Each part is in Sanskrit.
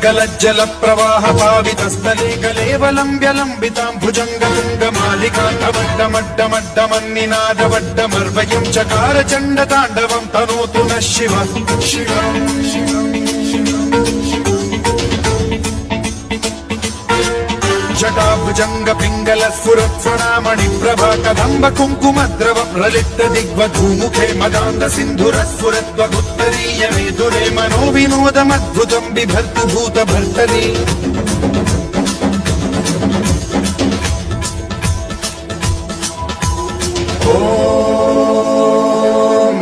गलज्जल प्रवाह पावितस्थले कलेवलं व्यलम्बितां भुजङ्गतुङ्गमालिकान्तमड्डमड्डमड्डमन्निनादवड्डमर्वयं चकार चण्डताण्डवं तनोतु नः शिवः जटाभुजंग पिंगल स्फुरत्फणामणि प्रभा कदंब कुंकुमद्रव प्रलिप्त दिग्वधूमुखे मदान्ध सिन्धुर स्फुरद्वगुत्तरीय मेधुरे मनो विनोदमद्भुतं बिभर्तु भूत भर्तरि ॐ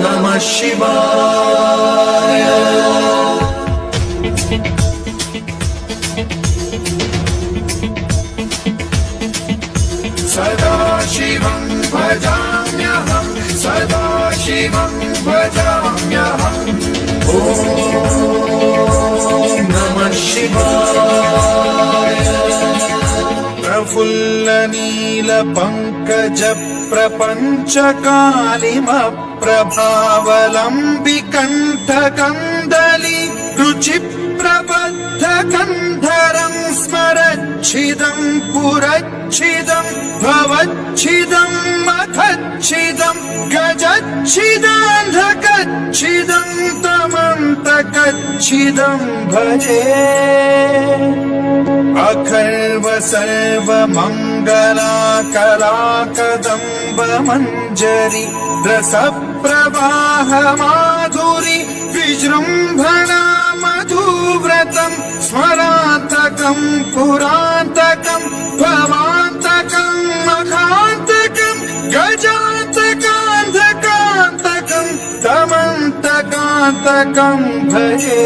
नमः शिवाय। सदा शिवं भजाम्यहं सदा शिवं भजाम्यहम् ॐ नमः शिवाय। प्रफुल्ल नील पंकज प्रपंच कालिमप्रभावलम्बि कंठ कंदली रुचि प्रबद्ध कंधरं स्मरच्छिदं पुरच्छिदं भवच्छिदं मखच्छिदं गजच्छिदान्धकच्छिदं तमन्तकच्छिदं भजे। अखर्व सर्व मंगला कदम्ब मंजरी रस प्रवाह माधुरी विजृंभणा मधुव्रतं स्मरान्तकं पुरान्तकं भवान्तकं मखान्तकं गजान्तकान्धकान्तकं तमन्तकान्तकं भजे।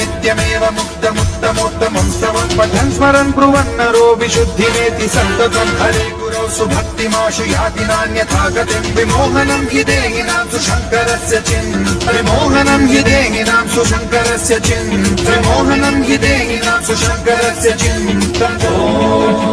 नित्यमेव मुक्तमुत्तमोत्तमं स्तवं पठन् स्मरन् ब्रुवन्नरो विशुद्धिमेति सन्ततं हरे गुरौ सुभक्तिमाशु याति नान्यथा गतिं विमोहनं हि देहिनां सुशङ्करस्य विमोहनं हि देहिनां सुशङ्करस्य विमोहनं हि देहिनां सुशङ्करस्य चिन्तनम्।